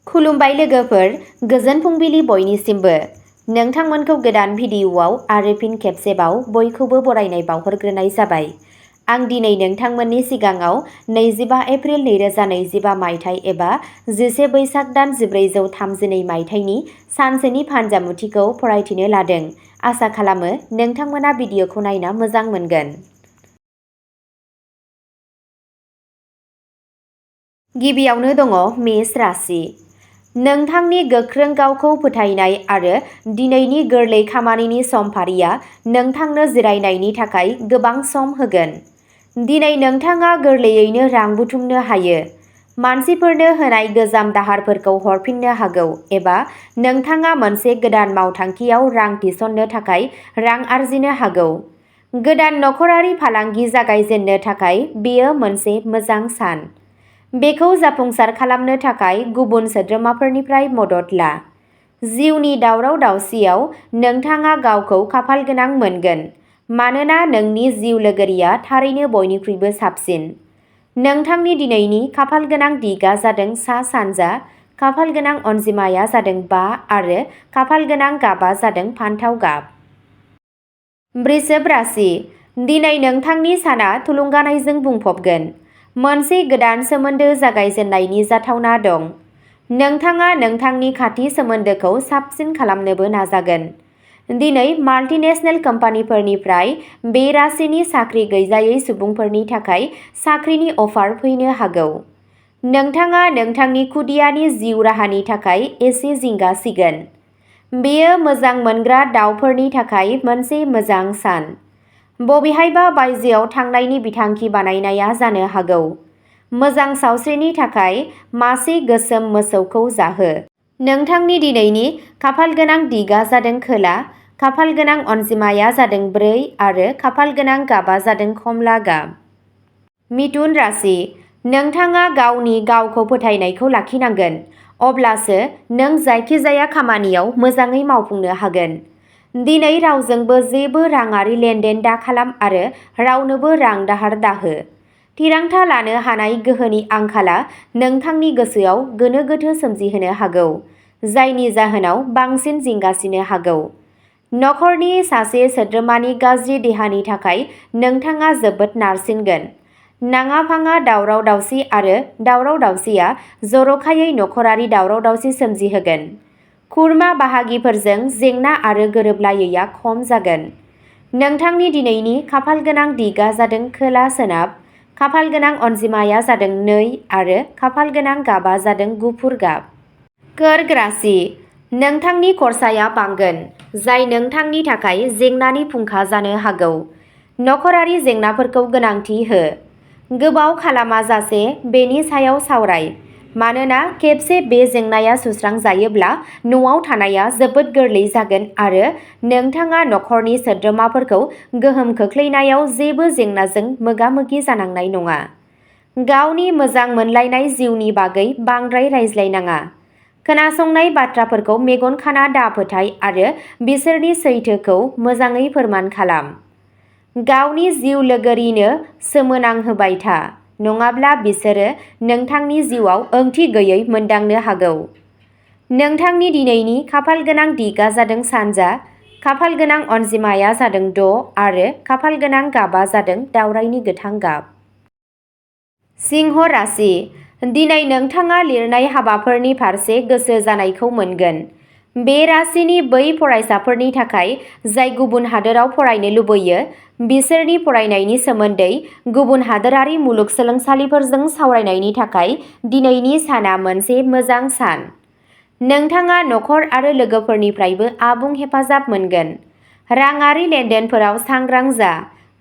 खुलुमबाय लोगोफोर, गोजोन फुंबिलि बयनिसिमबो। नोंथांमोनखौ गोदान भिडिअ'आव आरो फिन खेबसेबाव बयखौबो बरायनाय बावहरग्रोनाय जाबाय। आं दिनै नोंथांमोननि सिगाङाव 25 एप्रिल 2025 मायथाइ एबा 11 बैसाग दान 1432 मायथाइनि सानसेनि फानजामुथिखौ फरायथिनो लादों। आसा खालामो नोंथांमोना भिडिअ'खौ नायना मोजां मोनगोन। गिबियावनो दङ मेष राशि। नोंथांनि गोख्रों गावखौ फोथायनाय आरो दिनैनि गोरलै खामानिनि समफारिया नोंथांनो जिरायनायनि थाखाय गोबां सम होगोन। दिनै नोंथाङा गोरलैयैनो रां बुथुमनो हायो, मानसिफोरनो होनाय गोजाम दाहारफोरखौ हरफिननो हागौ एबा नोंथाङा मोनसे गोदान मावथांखियाव रां थिसननो थाखाय रां आरजिनो हागौ। गोदान नखरारि फालांगि जागायजेननो थाखाय बेयो मोनसे मोजां सान। बेखौ जाफुंसार खालामनो थाखाय गुबुन सोद्रोमाफोरनिफ्राय मदद ला। जिउनि दावराव-दावसियाव नोंथाङा गावखौ खाफालगोनां मोनगोन, मानोना नोंनि जिउ लोगोरिया थारैनो बयनिख्रुइबो साबसिन। नोंथांनि दिनैनि खाफालगोनां दिगआ जादों सा-सानजा, खाफालगोनां अनजिमाया जादों 5 आरो खाफालगोनां गाबआ जादों फान्थाव गाब। वृषभ राशि। दिनै नोंथांनि साना थुलुंगानायजों बुंफबगोन। मोनसे गोदान सोमोन्दो जागायजेननायनि जाथावना दं। नोंथाङा नोंथांनि खाथि सोमोन्दोखौ साबसिन खालामनोबो नाजागोन। दिनै माल्टिनेशनेल कम्पानिफोरनिफ्राय बे राशिनि साख्रि गैजायै सुबुंफोरनि थाखाय साख्रिनि अफार फैनो हागौ। नोंथाङा नोंथांनि खुदियानि जिउ राहानि थाखाय एसे जिंगा सिगोन। बेयो मोजां मोनग्रा दावफोरनि थाखाय मोनसे मोजां सान। बबेहायबा बायजोआव थांनायनि बिथांखि बानायनाया जानो हागौ। मोजां सावस्रिनि थाखाय मासे गोसोम मोसौखौ जाहो। नोंथांनि दिनैनि खाफालगोनां दिगआ जादों खोला, खाफालगोनां अनजिमाया जादों 4 आरो खाफालगोनां गाबआ जादों खमला गाब। मिथुन राशि। नोंथाङा गावनि गावखौ फोथायनायखौ लाखिनांगोन, अब्लासो नों जायखिजाया खामानियाव मोजाङै मावफुंनो हागोन। दिनै रावजोंबो जेबो राङारि लेनदेन दाखालाम आरो रावनोबो रां दाहार दाहो। थिरांथा लानो हानाय गोहोनि आंखाला नोंथांनि गोसोआव गोनो गोथो सोमजिहोनो हागौ, जायनि जाहोनाव बांसिन जिंगासिनो हागौ। नखरनि सासे सोद्रोमानि गाज्रि देहानि थाखाय नोंथाङा जोबोद नारसिनगोन। नाङा-फाङा दावराव-दावसि आरो दावराव-दावसिया जर'खायै नखरारि दावराव-दावसि सोमजिहोगोन। खुरमा बाहागिफोरजों जेंना आरो गोरोबलायैया खम जागोन। नोंथांनि दिनैनि खाफालगोनां दिगआ जादों खोला-सोनाब, खाफालगोनां अनजिमाया जादों 2 आरो खाफालगोनां गाबआ जादों गुफुर गाब। कर्क राशि। नोंथांनि खरसाया बांगोन, जाय नोंथांनि थाखाय जेंनानि फुंखा जानो हागौ। नखरारि जेंनाफोरखौ गोनांथि हो। गोबाव खालामाजासे बेनि सायाव सावराय, मानोना खेबसे बे जेंनाया सुस्रांजायोब्ला न'आव थानाया जोबोद गोरलै जागोन आरो नोंथाङा नखरनि सोद्रोमाफोरखौ गोहोम खोख्लैनायाव जेबो जेंनाजों मोगा-मोगि जानांनाय नङा। गावनि मोजां मोनलायनाय जिउनि बागै बांद्राय रायज्लायनाङा। खोनासंनाय बाथ्राफोरखौ मेगन खाना दाफोथाय आरो बिसोरनि सैथोखौ मोजाङै फोरमान खालाम। गावनि जिउ लोगोरिनो सोमोनांहोबाय था, नङाब्ला बिसोरो नोंथांनि जिउआव ओंथि गैयै मोनदांनो हागौ। नोंथांनि दिनैनि खाफालगोनां दिगआ जादों सानजा, खाफालगोनां अनजिमाया जादों 6 आरो खाफालगोनां गाबआ जादों दावरायनि गोथां गाब। सिंह राशि। दिनै नोंथाङा लिरनाय हाबाफोरनि फारसे गोसो जानायखौ मोनगोन। बे राशिनि बै फरायसाफोरनि थाखाय जाय गुबुन हादोराव फरायनो लुबैयो, बिसोरनि फरायनायनि सोमोन्दै गुबुन हादोरारि मुलुगसोलोंसालिफोरजों सावरायनायनि थाखाय दिनैनि साना मोनसे मोजां सान। नोंथाङा नखर आरो लोगोफोरनिफ्रायबो आबुं हेफाजाब मोनगोन। राङारि लेनदेनफोराव सांग्रां जा,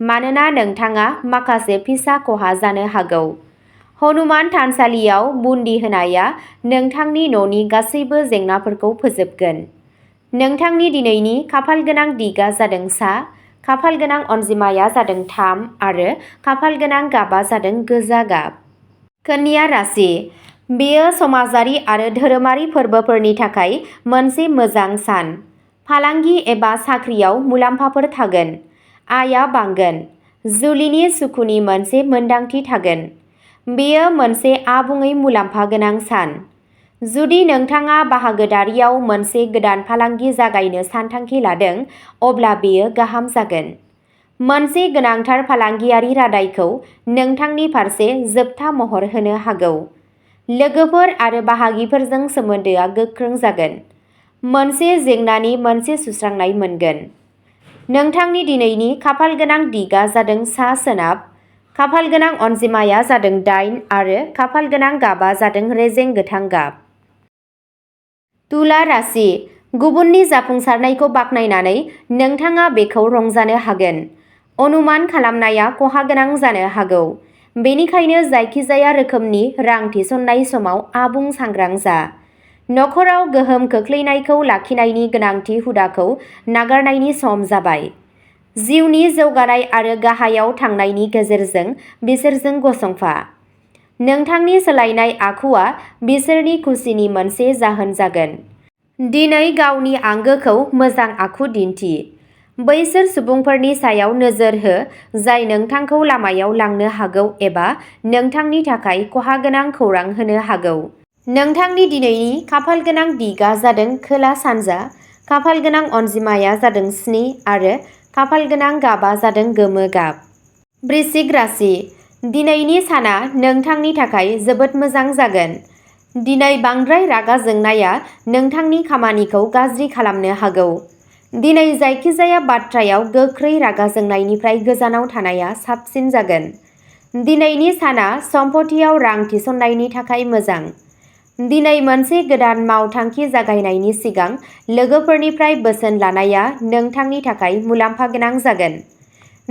मानोना नोंथाङा माखासे फिसा खहा जानो हागौ। हनुमान थानसालियाव बुन्दि होनाया नोंथांनि न'नि गासैबो जेंनाफोरखौ फोजोबगोन। नोंथांनि दिनैनि खाफालगोनां दिगआ जादों सा, खाफालगोनां अनजिमाया जादों 3 आरो खाफालगोनां गाबआ जादों गोजा गाब। कन्या राशि। बेयो समाजारि आरो धोरोमारि फोरबोफोरनि थाखाय मोनसे मोजां सान। फालांगि एबा साख्रियाव मुलाम्फाफोर थागोन। आयआ बांगोन। जुलिनि सुखुनि मोनसे मोनदांथि थागोन। बेयो मोनसे आबुङै मुलाम्फा गोनां सान। जुदि नोंथाङा बाहागोदारियाव मोनसे गोदान फालांगि जागायनो सानथांखि लादों, अब्ला बेयो गाहाम जागोन। मोनसे गोनांथार फालांगियारि रादायखौ नोंथांनि फारसे जोबथा महर होनो हागौ। लोगोफोर आरो बाहागिफोरजों सोमोन्दोआ गोख्रों जागोन। मोनसे जेंनानि मोनसे सुस्रांनाय मोनगोन। नोंथांनि दिनैनि खाफालगोनां दिगआ जादों सा-सोनाब, खाफालगोनां अनजिमाया जादों 8 आरो खाफालगोनां गाबआ जादों रेजें गोथां गाब। तुला राशि, गुबुननि जाफुंसारनायखौ बाख्नायनानै नोंथाङा बेखौ रंजानो हागोन। अनुमान खालामनाया खहागोनां जानो हागौ। बेनिखायनो जायखिजाया रोखोमनि रां थिसननाय समाव आबुं सांग्रां जा। नखराव गोहोम खोख्लैनायखौ लाखिनायनि गोनांथि हुदाखौ नागारनायनि सम जाबाय। जिउनि जौगानाय आरो गाहायाव थांनायनि गेजेरजों बिसोरजों गसंफा। नोंथांनि सोलायनाय आखुआ बिसोरनि खुसिनि मोनसे जाहोन जागोन। दिनै गावनि आंगोखौ मोजां आखु दिन्थि। बैसोर सुबुंफोरनि सायाव नोजोर हो जाय नोंथांखौ लामायाव लांनो हागौ एबा नोंथांनि थाखाय खहागोनां खौरां होनो हागौ। नोंथांनि दिनैनि खाफालगोनां दिगआ जादों खोला-सानजा, खाफालगोनां अनजिमाया जादों 7 आरो खाफालगोनां गाबआ जादों गोमो गाब। वृश्चिक राशि, दिनैनि साना नोंथांनि थाखाय जोबोद मोजां जागोन। दिनै बांद्राय रागा जोंनाया नोंथांनि खामानिखौ गाज्रि खालामनो हागौ। दिनै जायखिजाया बाथ्रायाव गोख्रै रागा जोंनायनिफ्राय गोजानाव थानाया साबसिन जागोन। दिनैनि साना सम्पथियाव रां थिसननायनि थाखाय मोजां। दिनै मोनसे गोदान मावथांखि जागायनायनि सिगां लोगोफोरनिफ्राय बोसोन लानाया नोंथांनि थाखाय मुलाम्फा गोनां जागोन।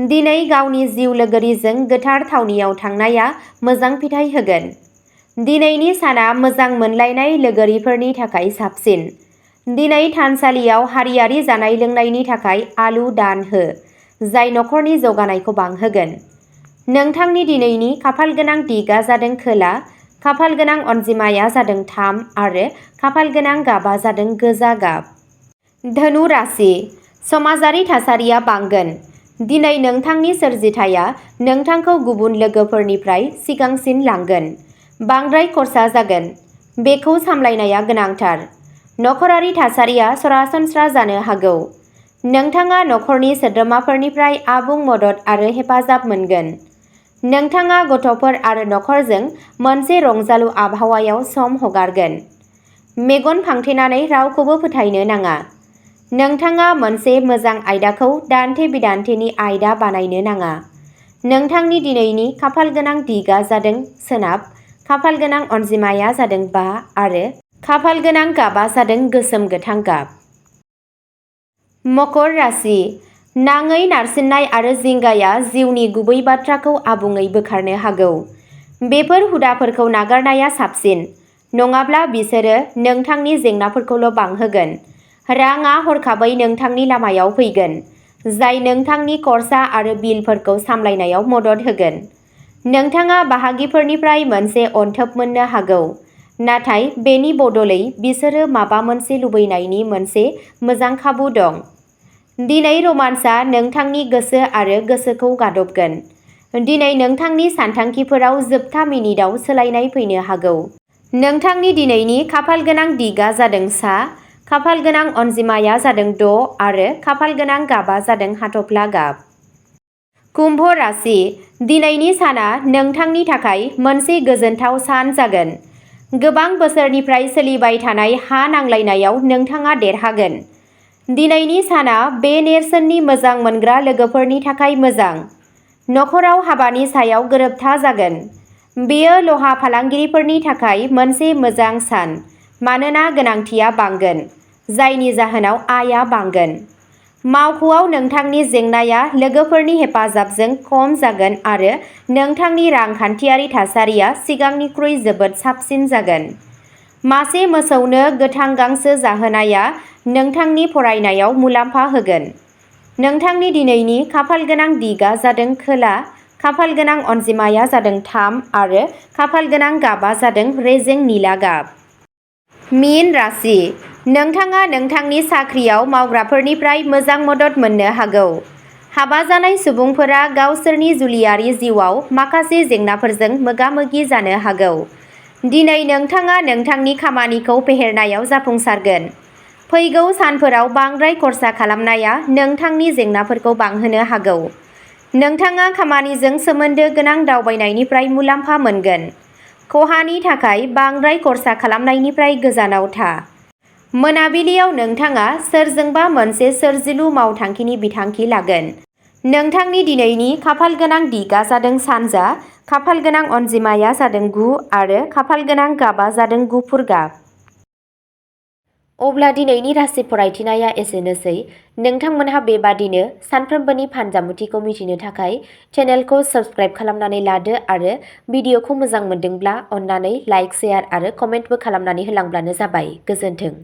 दिनै गावनि जिउ लोगोरिजों गोथार थावनियाव थांनाया मोजां फिथाय होगोन। दिनैनि साना मोजां मोनलायनाय लोगोरिफोरनि थाखाय साबसिन। दिनै थानसालियाव हारियारि जानाय लोंनायनि थाखाय आलु दान हो, जाय नखरनि जौगानायखौ बांहोगोन। नोंथांनि दिनैनि खाफालगोनां दिगआ जादों खोला, खाफालगोनां अनजिमाया जादों 3 आरो खाफालगोनां गाबआ जादों गोजा गाब। धनु राशि, समाजारि थासारिया बांगोन। दिनै नोंथांनि सोरजिथाया नोंथांखौ गुबुन लोगोफोरनिफ्राय सिगांसिन लांगोन। बांद्राय खर्सा जागोन। बेखौ सामलायनाया गोनांथार। नखरारि थासारिया सरासनस्रा जानो हागौ। नोंथाङा नखरनि सोद्रोमाफोरनिफ्राय आबुं मदद आरो हेफाजाब मोनगोन। नोंथाङा गथ'फोर आरो नखरजों मोनसे रंजालु आबहावायाव सम हगारगोन। मेगन फांथेनानै रावखौबो फोथायनो नाङा। नोंथाङा मोनसे मोजां आयदाखौ दान्थे-बिदान्थेनि आयदा बानायनो नाङा। नोंथांनि दिनैनि खाफालगोनां दिगआ जादों सोनाब, खाफालगोनां अनजिमाया जादों 5 आरो खाफालगोनां गाबआ जादों गोसोम गोथां गाब। मकर राशि, नाङै नारसिननाय आरो जिंगाया जिउनि गुबै बाथ्राखौ आबुङै बोखारनो हागौ। बेफोर हुदाफोरखौ नागारनाया साबसिन। नङाब्ला बिसोरो नोंथांनि जेंनाफोरखौल' बांहोगोन। रांआ हरखाबै नोंथांनि लामायाव फैगोन, जाय नोंथांनि खर्सा आरो बिलफोरखौ सामलायनायाव मदद होगोन। नोंथाङा बाहागिफोरनिफ्राय मोनसे अनथोब मोननो हागौ, नाथाय बेनि बदलै बिसोरो माबा मोनसे लुबैनायनि मोनसे मोजां खाबु दं। दिनै रमान्सआ नोंथांनि गोसो आरो गोसोखौ गादबगोन। दिनै नोंथांनि सानथांखिफोराव जोबथा मिनिटआव सोलायनाय फैनो हागौ। नोंथांनि दिनैनि खाफालगोनां दिगआ जादों सा, खाफालगोनां अनजिमाया जादों 6 आरो खाफालगोनां गाबआ जादों हाथफ्ला गाब। कुम्भ राशि, दिनैनि साना नोंथांनि थाखाय मोनसे गोजोनथाव सान जागोन। गोबां बोसोरनिफ्राय सोलिबाय थानाय हा नांलायनायाव नोंथाङा देरहागोन। दिनैनि साना बे नेरसोननि मोजां मोनग्रा लोगोफोरनि थाखाय मोजां। नखराव हाबानि सायाव गोरोबथा जागोन। बेयो लहा फालांगिरिफोरनि थाखाय मोनसे मोजां सान मानोना गोनांथिया बांगोन, जायनि जाहोनाव आयआ बांगोन। मावख'आव नोंथांनि जेंनाया लोगोफोरनि हेफाजाबजों खम जागोन आरो नोंथांनि रांखान्थियारि थासारिया सिगांनिख्रुइ जोबोद साबसिन जागोन। मासे मोसौनो गोथां गांसो जाहोनाया नोंथांनि फरायनायाव मुलाम्फा होगोन। नोंथांनि दिनैनि खाफालगोनां दिगआ जादों खोला, खाफालगोनां अनजिमाया जादों 3 आरो खाफालगोनां गाबआ जादों रेजें निला गाब। मीन राशि, नोंथाङा नोंथांनि साख्रियाव मावग्राफोरनिफ्राय मोजां मदद मोननो हागौ। हाबा जानाय सुबुंफोरा गावसोरनि जुलियारि जिउआव माखासे जेंनाफोरजों मोगा-मोगि जानो हागौ। दिनै नोंथाङा नोंथांनि खामानिखौ फेहेरनायाव जाफुंसारगोन। फैगौ सानफोराव बांद्राय खर्सा खालामनाया नोंथांनि जेंनाफोरखौ बांहोनो हागौ। नोंथाङा खामानिजों सोमोन्दो गोनां दावबायनायनिफ्राय मुलाम्फा मोनगोन। खहानि थाखाय बांद्राय खर्सा खालामनायनिफ्राय गोजानाव था। मोनाबिलियाव नोंथाङा सोरजोंबा मोनसे सोरजिलु मावथांखिनि बिथांखि लागोन। नोंथांनि दिनैनि खाफालगोनां दिगआ जादों सानजा, खाफालगोनां अनजिमाया जादों 9 आरो खाफालगोनां गाबआ जादों गुफुर गाब। अब्ला दिनैनि राशि फरायथिनाया एसेनोसै। नोंथांमोनहा बेबादिनो सानफ्रोमबोनि फानजामुथिखौ मिथिनो थाखाय चेनेलखौ साबस्क्राइब खालामनानै लादो आरो भिडिअखौ मोजां मोनदोंब्ला अन्नानै लाइक, शेयार आरो कमेन्टबो खालामनानै होलांब्लानो जाबाय। गोजोन्थों।